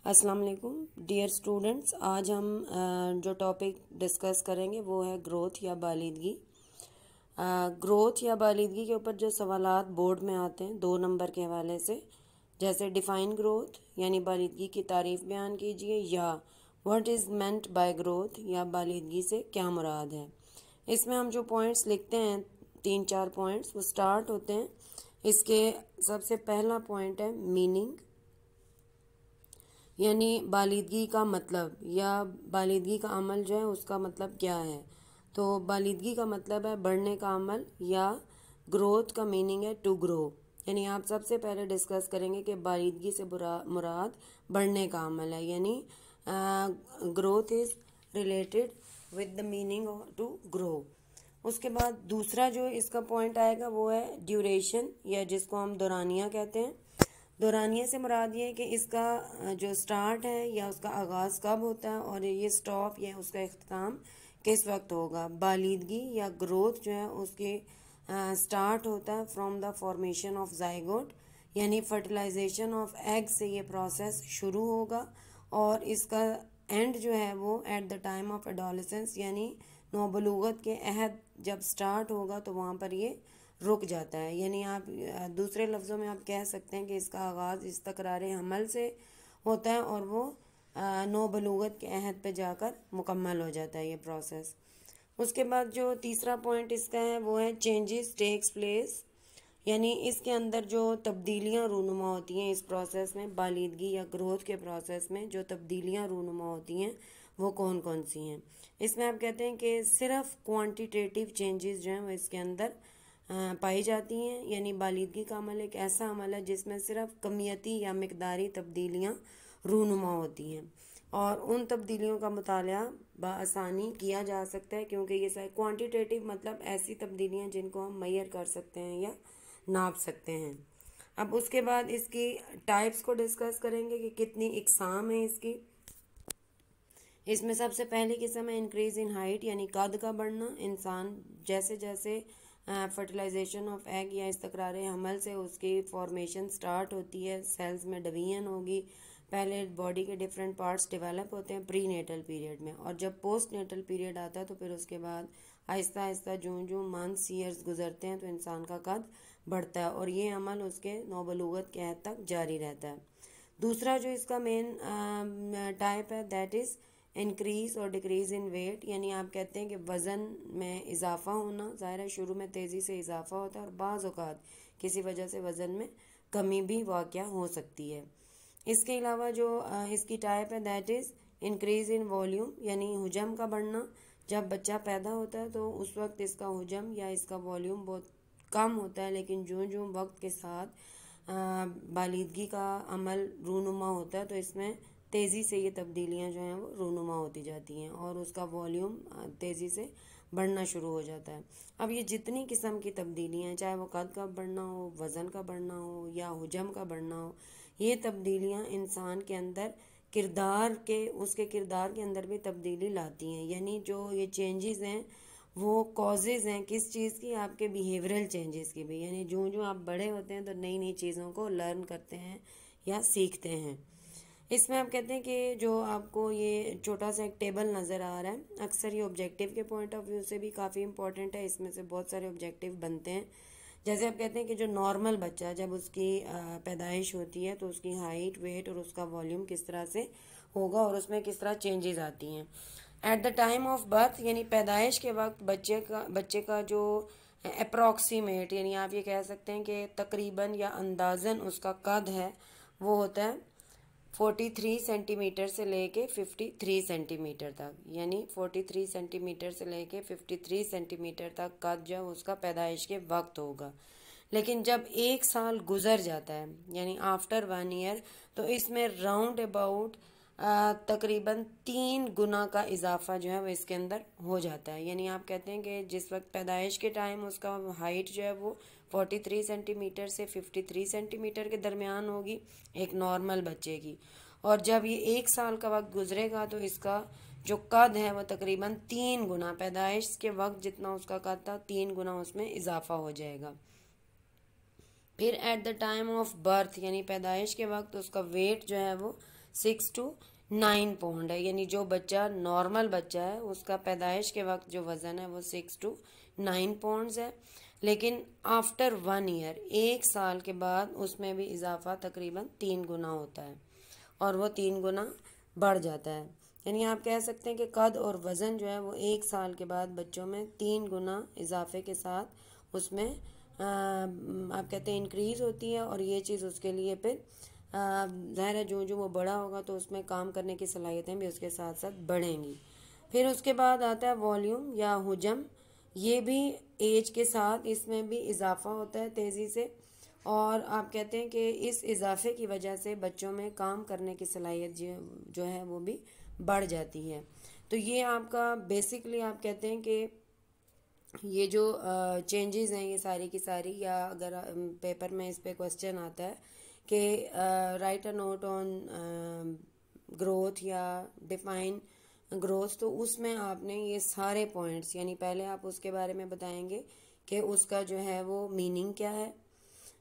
अस्सलाम वालेकुम dear students. आज हम जो टॉपिक डिस्कस करेंगे वो है ग्रोथ या बालिदगी। ग्रोथ या बालिदगी के ऊपर जो सवालात बोर्ड में आते हैं 2 नंबर के हवाले से, जैसे डिफ़ाइन ग्रोथ यानी बालिदगी की तारीफ़ बयान कीजिए, या what is meant by growth या बालिदगी से क्या मुराद है। इसमें हम जो पॉइंट्स लिखते हैं 3-4 पॉइंट्स वो स्टार्ट होते हैं। इसके सबसे पहला पॉइंट है मीनिंग, यानी बालिदगी का मतलब या बालिदगी का अमल जो है उसका मतलब क्या है। तो बालिदगी का मतलब है बढ़ने का अमल, या ग्रोथ का मीनिंग है टू ग्रो। यानी आप सबसे पहले डिस्कस करेंगे कि बालिदगी से मुराद बढ़ने का अमल है, यानी growth is related with the meaning to grow. उसके बाद दूसरा जो इसका पॉइंट आएगा वो है ड्यूरेशन, या जिसको हम दौरानिया कहते हैं। दौरानिया से मुराद ये है कि इसका जो स्टार्ट है या उसका आगाज़ कब होता है और ये स्टॉप या उसका इख्तिताम किस वक्त होगा। बालिदगी या ग्रोथ जो है उसके स्टार्ट होता है from the formation of zygote, यानी फर्टिलाइजेशन ऑफ एग से ये प्रोसेस शुरू होगा, और इसका एंड जो है वो at the time of adolescence, यानी नौबलूगत के अहद जब स्टार्ट होगा तो वहाँ पर ये रुक जाता है। यानी आप दूसरे लफ्ज़ों में आप कह सकते हैं कि इसका आगाज़ इस तकरार हमल से होता है और वो नौबलूगत के अहद पे जाकर मुकम्मल हो जाता है ये प्रोसेस। उसके बाद जो तीसरा पॉइंट इसका है वो है चेंजेस टेक्स प्लेस, यानी इसके अंदर जो तब्दीलियाँ रूनुमा होती हैं इस प्रोसेस में, बालिदगी या ग्रोथ के प्रोसेस में जो तब्दीलियाँ रूनुमा होती हैं वो कौन कौन सी हैं। इसमें आप कहते हैं कि सिर्फ क्वांटिटेटिव चेंजेस जो हैं वो इसके अंदर पाई जाती हैं। यानी बालिदगी का अमल एक ऐसा अमल है जिसमें सिर्फ कमियती या मिकदारी तब्दीलियाँ रूनुमा होती हैं, और उन तब्दीलियों का मुताला बआसानी किया जा सकता है, क्योंकि ये सारे क्वांटिटेटिव मतलब ऐसी तब्दीलियाँ जिनको हम मैयर कर सकते हैं या नाप सकते हैं। अब उसके बाद इसकी टाइप्स को डिस्कस करेंगे कि कितनी इकसाम है इसकी। इसमें सबसे पहली किस्म है इंक्रीज इन हाइट, यानी कद का बढ़ना। इंसान जैसे जैसे फर्टिलाइजेशन ऑफ एग या इस्तकरार हमल से उसकी फॉर्मेशन स्टार्ट होती है, सेल्स में डिवीजन होगी। पहले बॉडी के डिफरेंट पार्ट्स डेवलप होते हैं प्री नेटल पीरियड में, और जब पोस्ट नेटल पीरियड आता है तो फिर उसके बाद आहिस्ता आहिस्ता जो जो मंथ्स ईयर्स गुजरते हैं तो इंसान का कद बढ़ता है, और ये अमल उसके नौबलूगत के हद तक जारी रहता है। दूसरा जो इसका मेन टाइप है दैट इज़ इंक्रीज और डिक्रीज़ इन वेट, यानी आप कहते हैं कि वज़न में इजाफ़ा होना। ज़ाहिर है शुरू में तेज़ी से इजाफ़ा होता है और बाज़ औक़ात किसी वजह से वज़न में कमी भी वाक़या हो सकती है। इसके अलावा जो इसकी टाइप है that is increase in volume, यानी हुजम का बढ़ना। जब बच्चा पैदा होता है तो उस वक्त इसका हुजम या इसका वॉल्यूम बहुत कम होता है, लेकिन जो जो वक्त के साथ बालिदगी का अमल रूनुमा होता है तो इसमें तेज़ी से ये तब्दीलियाँ जो हैं वो रूनुमा होती जाती हैं और उसका वॉल्यूम तेज़ी से बढ़ना शुरू हो जाता है। अब ये जितनी किस्म की तब्दीलियाँ हैं, चाहे वो कद का बढ़ना हो, वज़न का बढ़ना हो या हुजम का बढ़ना हो, ये तब्दीलियाँ इंसान के अंदर उसके किरदार के अंदर भी तब्दीली लाती हैं। यानी जो ये चेंजेस हैं वो कॉजेज़ हैं किस चीज़ की, आपके बिहेवियरल चेंजेस की भी। यानी जो जो आप बड़े होते हैं तो नई नई चीज़ों को लर्न करते हैं या सीखते हैं। इसमें आप कहते हैं कि जो आपको ये छोटा सा एक टेबल नज़र आ रहा है, अक्सर ये ऑब्जेक्टिव के पॉइंट ऑफ व्यू से भी काफ़ी इंपॉर्टेंट है। इसमें से बहुत सारे ऑब्जेक्टिव बनते हैं। जैसे आप कहते हैं कि जो नॉर्मल बच्चा जब उसकी पैदाइश होती है तो उसकी हाइट, वेट और उसका वॉल्यूम किस तरह से होगा और उसमें किस तरह चेंजेस आती हैं। At the time of birth, यानी पैदाइश के वक्त बच्चे का जो अप्रॉक्सीमेट, यानी आप ये कह सकते हैं कि तकरीबन या अंदाज़न उसका कद है वो होता है 43 सेंटीमीटर से लेके 53 सेंटीमीटर तक। यानी 43 सेंटीमीटर से लेके 53 सेंटीमीटर तक कद जो उसका पैदाइश के वक्त होगा। लेकिन जब 1 साल गुजर जाता है यानी आफ्टर 1 ईयर, तो इसमें राउंड अबाउट तकरीबन 3 गुना का इजाफा जो है वो इसके अंदर हो जाता है। यानी आप कहते हैं कि जिस वक्त पैदाइश के टाइम उसका हाइट जो है वो 43 सेंटीमीटर से 53 सेंटीमीटर के दरमियान होगी एक नॉर्मल बच्चे की, और जब ये 1 साल का वक्त गुजरेगा तो इसका जो कद है वो तकरीबन 3 गुना, पैदाइश के वक्त जितना उसका कद था 3 गुना उसमें इजाफा हो जाएगा। फिर at the time of birth, यानी पैदाइश के वक्त उसका वेट जो है वो 6 to 9 पाउंड है। यानी जो बच्चा नॉर्मल बच्चा है उसका पैदाइश के वक्त जो वज़न है वो 6 to 9 पाउंड्स है। लेकिन आफ्टर 1 ईयर, 1 साल के बाद उसमें भी इजाफा तकरीबन 3 गुना होता है और वो 3 गुना बढ़ जाता है। यानी आप कह सकते हैं कि कद और वज़न जो है वो 1 साल के बाद बच्चों में 3 गुना इजाफे के साथ उसमें आप कहते हैं इंक्रीज़ होती है। और ये चीज़ उसके लिए फिर ज़ाहिर है जो जो वो बड़ा होगा तो उसमें काम करने की सलाहियतें भी उसके साथ साथ बढ़ेंगी। फिर उसके बाद आता है वॉल्यूम या हुजम। ये भी एज के साथ इसमें भी इजाफा होता है तेज़ी से, और आप कहते हैं कि इस इजाफे की वजह से बच्चों में काम करने की सलाहियत जो है वो भी बढ़ जाती है। तो ये आपका बेसिकली आप कहते हैं कि ये जो चेंजेस हैं ये सारी की सारी, या अगर पेपर में इस पे क्वेश्चन आता है कि right a note on growth या डिफाइन ग्रोथ, तो उसमें आपने ये सारे पॉइंट्स, यानी पहले आप उसके बारे में बताएंगे कि उसका जो है वो मीनिंग क्या है,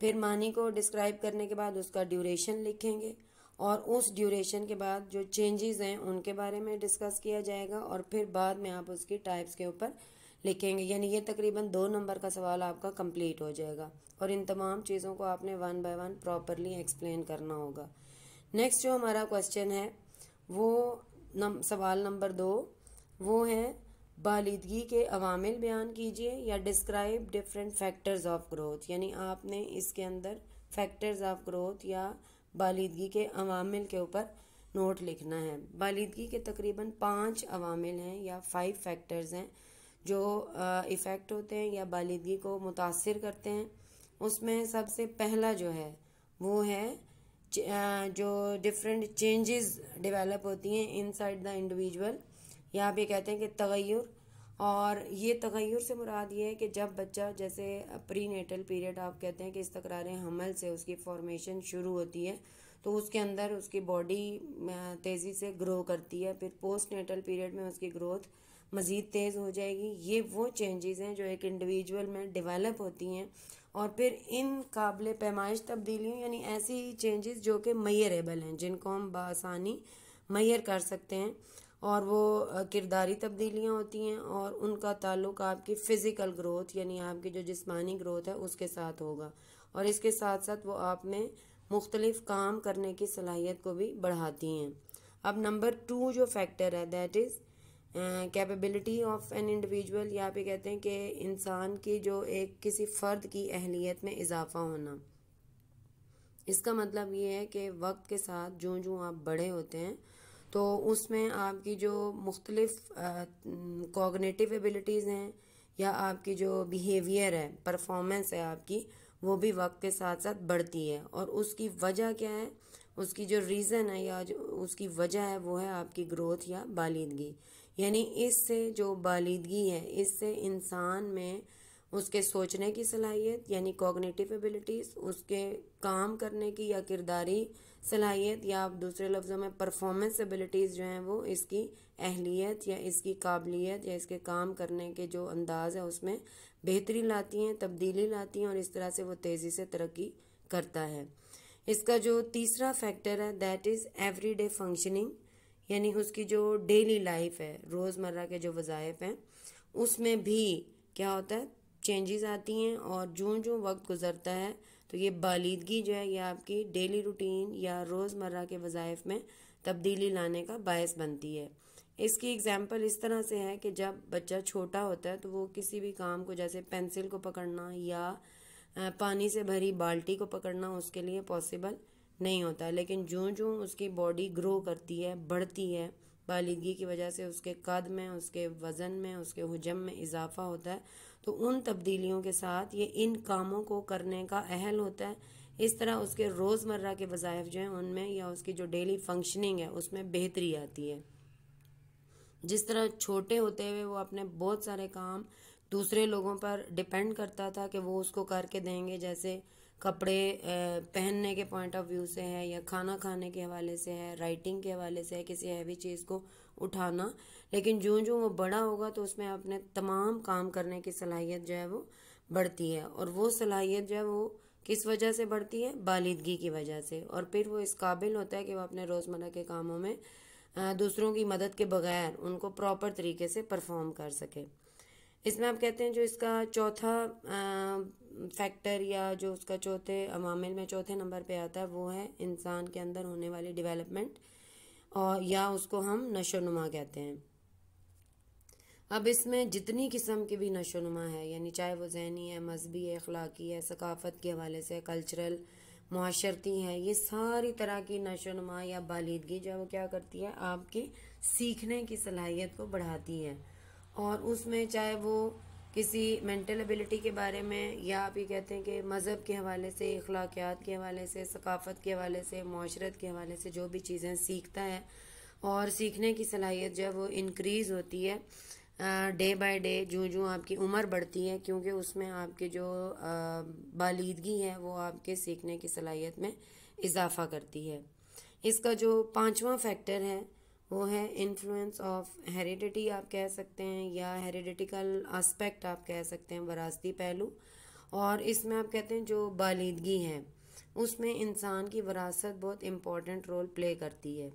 फिर मानी को डिस्क्राइब करने के बाद उसका ड्यूरेशन लिखेंगे, और उस ड्यूरेशन के बाद जो चेंजेस हैं उनके बारे में डिस्कस किया जाएगा, और फिर बाद में आप उसकी टाइप्स के ऊपर लिखेंगे। यानी ये तकरीबन 2 नंबर का सवाल आपका कंप्लीट हो जाएगा, और इन तमाम चीज़ों को आपने 1 बाय 1 प्रॉपरली एक्सप्लेन करना होगा। नेक्स्ट जो हमारा क्वेश्चन है वो सवाल नंबर 2, वो है बालिदगी के अवामिल बयान कीजिए या describe different factors of growth. यानी आपने इसके अंदर फैक्टर्स ऑफ ग्रोथ या बालिदगी के अवामिल के ऊपर नोट लिखना है। बालिदगी के तकरीबन 5 अवामिल हैं या 5 फैक्टर्स हैं जो इफ़ेक्ट होते हैं या बालिदगी को मुतासिर करते हैं। उसमें सबसे पहला जो है वो है जो डिफरेंट चेंजेस डेवलप होती हैं इनसाइड द इंडिविजुअल, या आप ये कहते हैं कि तगय्युर। और ये तगय्युर से मुराद ये है कि जब बच्चा, जैसे प्री नेटल पीरियड आप कहते हैं कि इस तकरार हमल से उसकी फॉर्मेशन शुरू होती है, तो उसके अंदर उसकी बॉडी तेज़ी से ग्रो करती है, फिर पोस्ट नेटल पीरियड में उसकी ग्रोथ मज़ीद तेज़ हो जाएगी। ये वो चेंजेस हैं जो एक इंडिविजुअल में डेवलप होती हैं, और फिर इन काबिल पैमाइश तब्दीलियों, यानी ऐसी चेंजेस जो कि मयरेबल हैं, जिनको हम बआसानी मयर कर सकते हैं, और वो किरदारी तब्दीलियाँ होती हैं, और उनका ताल्लुक आपकी फ़िज़िकल ग्रोथ यानी आपकी जो जिस्मानी ग्रोथ है उसके साथ होगा, और इसके साथ साथ वो आप में मुख्तलिफ काम करने की सलाहियत को भी बढ़ाती हैं। अब नंबर 2 जो फैक्टर है that is capability of an individual, या आप ये कहते हैं कि इंसान की जो एक किसी फ़र्द की अहलियत में इजाफा होना। इसका मतलब ये है कि वक्त के साथ जो जो आप बड़े होते हैं तो उसमें आपकी जो मुख्तलिफ कॉग्निटिव एबिलिटीज़ हैं या आपकी जो बिहेवियर है, परफॉर्मेंस है आपकी, वो भी वक्त के साथ साथ बढ़ती है। और उसकी वजह क्या है, उसकी जो रीज़न है या जो उसकी वजह है वो है आपकी ग्रोथ या बालिदगी। यानी इससे जो बालिदगी है इससे इंसान में उसके सोचने की सलाहियत यानी कॉग्निटिव एबिलिटीज़, उसके काम करने की या किरदारी सलाहियत, या आप दूसरे लफ्ज़ों में परफॉर्मेंस एबिलिटीज़ जो हैं वो इसकी अहलियत या इसकी काबिलियत या इसके काम करने के जो अंदाज़ है उसमें बेहतरी लाती हैं, तब्दीली लाती हैं, और इस तरह से वो तेज़ी से तरक्की करता है। इसका जो तीसरा फैक्टर है दैट इज़ एवरीडे फंक्शनिंग, यानी उसकी जो डेली लाइफ है, रोज़मर्रा के जो वज़ाइफ हैं उसमें भी क्या होता है, चेंजेस आती हैं, और जो जो वक्त गुज़रता है तो ये बालिदगी जो है ये आपकी डेली रूटीन या रोज़मर्रा के वज़ाइफ में तब्दीली लाने का बायस बनती है। इसकी एग्जांपल इस तरह से है कि जब बच्चा छोटा होता है तो वो किसी भी काम को, जैसे पेंसिल को पकड़ना या पानी से भरी बाल्टी को पकड़ना, उसके लिए पॉसिबल नहीं होता। लेकिन जो जो उसकी बॉडी ग्रो करती है, बढ़ती है, बालिदगी की वजह से उसके कद में, उसके वज़न में, उसके हुजम में इजाफा होता है, तो उन तब्दीलियों के साथ ये इन कामों को करने का अहल होता है। इस तरह उसके रोज़मर्रा के वज़ाइफ जो हैं उनमें या उसकी जो डेली फंक्शनिंग है उसमें बेहतरी आती है। जिस तरह छोटे होते हुए वो अपने बहुत सारे काम दूसरे लोगों पर डिपेंड करता था कि वो उसको करके देंगे, जैसे कपड़े पहनने के पॉइंट ऑफ व्यू से है, या खाना खाने के हवाले से है, राइटिंग के हवाले से है, किसी हैवी चीज़ को उठाना। लेकिन जो जो वो बड़ा होगा तो उसमें अपने तमाम काम करने की सलाहियत जो है वो बढ़ती है, और वो सलाहियत जो है वो किस वजह से बढ़ती है? बालिदगी की वजह से। और फिर वो इस काबिल होता है कि वो अपने रोज़मर्रा के कामों में दूसरों की मदद के बगैर उनको प्रॉपर तरीके से परफॉर्म कर सके। इसमें आप कहते हैं जो इसका चौथा फैक्टर या जो उसका चौथे अवामिल में चौथे नंबर पे आता है वो है इंसान के अंदर होने वाली डेवलपमेंट, और या उसको हम नशोनुमा कहते हैं। अब इसमें जितनी किस्म की भी नशोनुमा है, यानी चाहे वो ज़हनी है, मजहबी है, अखलाकी है, सकाफ़त के हवाले से, कल्चरल, मुआशरती है, ये सारी तरह की नशोनुमा या बालिदगी जो है वो क्या करती है, आपकी सीखने की सलाहियत को बढ़ाती है। और उसमें चाहे वो किसी मेंटल एबिलिटी के बारे में, या आप ये कहते हैं कि मज़हब के हवाले से, अखलाकियात के हवाले से, सकाफ़त के हवाले से, मुआशरत के हवाले से जो भी चीज़ें सीखता है, और सीखने की सलाहियत जब वो इंक्रीज़ होती है डे बाय डे, जो जो आपकी उम्र बढ़ती है, क्योंकि उसमें आपकी जो बालिदगी है वो आपके सीखने की सलाहियत में इजाफा करती है। इसका जो पांचवा फैक्टर है वो है इन्फ्लुएंस ऑफ हेरिडिटी, आप कह सकते हैं, या हेरिडिटिकल एस्पेक्ट आप कह सकते हैं, विरासती पहलू। और इसमें आप कहते हैं जो बालिदगी है उसमें इंसान की विरासत बहुत इम्पोर्टेंट रोल प्ले करती है।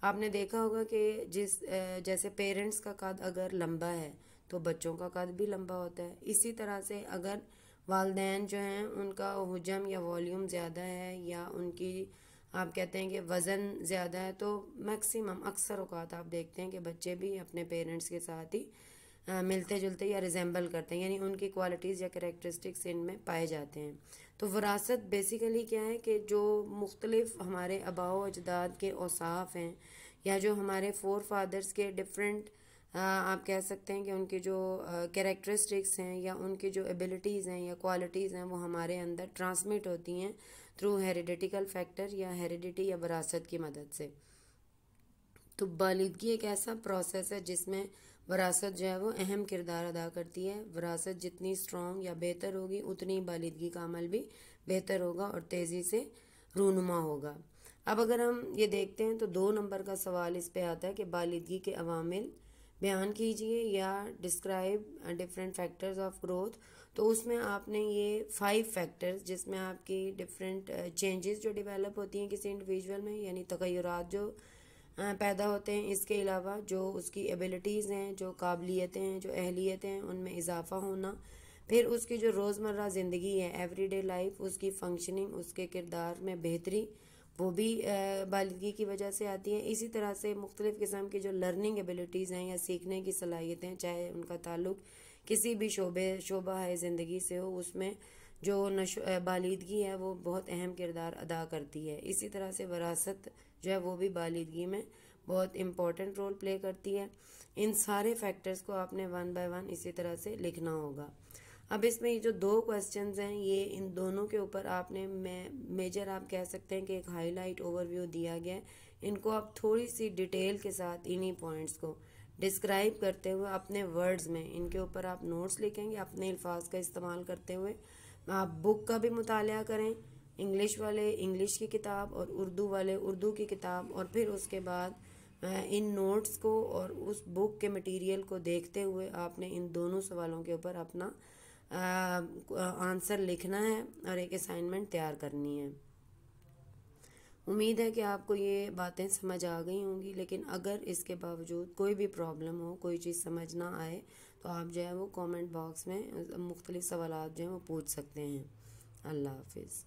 आपने देखा होगा कि जैसे पेरेंट्स का कद अगर लंबा है तो बच्चों का कद भी लंबा होता है। इसी तरह से अगर वालिदैन जो हैं उनका हुजम या वॉल्यूम ज़्यादा है, या उनकी आप कहते हैं कि वज़न ज़्यादा है, तो मैक्सिमम अक्सर औकात आप देखते हैं कि बच्चे भी अपने पेरेंट्स के साथ ही मिलते जुलते या रिजेंबल करते हैं, यानी उनकी क्वालिटीज़ या कैरेक्टरिस्टिक्स इनमें पाए जाते हैं। तो विरासत बेसिकली क्या है कि जो मुख्तलिफ हमारे आबाओ अजदाद के औसाफ हैं, या जो हमारे फोर फादर्स के डिफरेंट आप कह सकते हैं कि उनकी जो कैरेक्टरिस्टिक्स हैं या उनकी जो एबिलिटीज़ हैं या क्वालिटीज़ हैं वो हमारे अंदर ट्रांसमिट होती हैं थ्रू हेरिडिटिकल फैक्टर या हेरिडिटी या विरासत की मदद से। तो बालिदगी एक ऐसा प्रोसेस है जिसमें विरासत जो है वो अहम किरदार अदा करती है। विरासत जितनी स्ट्रॉन्ग या बेहतर होगी उतनी बालिदगी का अमल भी बेहतर होगा और तेज़ी से रूनुमा होगा। अब अगर हम ये देखते हैं तो 2 नंबर का सवाल इस पे आता है कि बालिदगी के अवामिल बयान कीजिए या describe different factors of growth. तो उसमें आपने ये 5 फैक्टर्स, जिसमें आपकी डिफरेंट चेंजेस जो डेवलप होती हैं किसी इंडिविजुअल में, यानी तगय्युरात जो पैदा होते हैं, इसके अलावा जो उसकी एबिलिटीज़ हैं, जो काबिलियतें हैं, जो अहलियतें हैं, उनमें इजाफा होना, फिर उसकी जो रोज़मर्रा ज़िंदगी है, एवरीडे लाइफ, उसकी फंक्शनिंग, उसके किरदार में बेहतरी, वो भी बालिदगी की वजह से आती है। इसी तरह से मुख्तलिफ़ किस्म की जो लर्निंग एबिलिटीज़ हैं या सीखने की सलाहियतें, चाहे उनका ताल्लुक किसी भी शोबा है ज़िंदगी से हो, उसमें जो बालिदगी है वो बहुत अहम किरदार अदा करती है। इसी तरह से विरासत जो है वो भी बालिदगी में बहुत इम्पोर्टेंट रोल प्ले करती है। इन सारे फैक्टर्स को आपने 1 बाय 1 इसी तरह से लिखना होगा। अब इसमें ये जो 2 क्वेश्चंस हैं, ये इन दोनों के ऊपर आपने मेजर आप कह सकते हैं कि एक हाईलाइट ओवरव्यू दिया गया है। इनको आप थोड़ी सी डिटेल के साथ इन्हीं पॉइंट्स को डिस्क्राइब करते हुए अपने वर्ड्स में इनके ऊपर आप नोट्स लिखेंगे अपने अल्फाज का इस्तेमाल करते हुए। आप बुक का भी मुताला करें, इंग्लिश वाले इंग्लिश की किताब और उर्दू वाले उर्दू की किताब, और फिर उसके बाद इन नोट्स को और उस बुक के मटेरियल को देखते हुए आपने इन दोनों सवालों के ऊपर अपना आंसर लिखना है और एक असाइनमेंट तैयार करनी है। उम्मीद है कि आपको ये बातें समझ आ गई होंगी, लेकिन अगर इसके बावजूद कोई भी प्रॉब्लम हो, कोई चीज़ समझ ना आए, तो आप जो है वो कमेंट बॉक्स में मुख्तलिफ सवालात जो हैं वो पूछ सकते हैं। अल्लाह हाफिज़।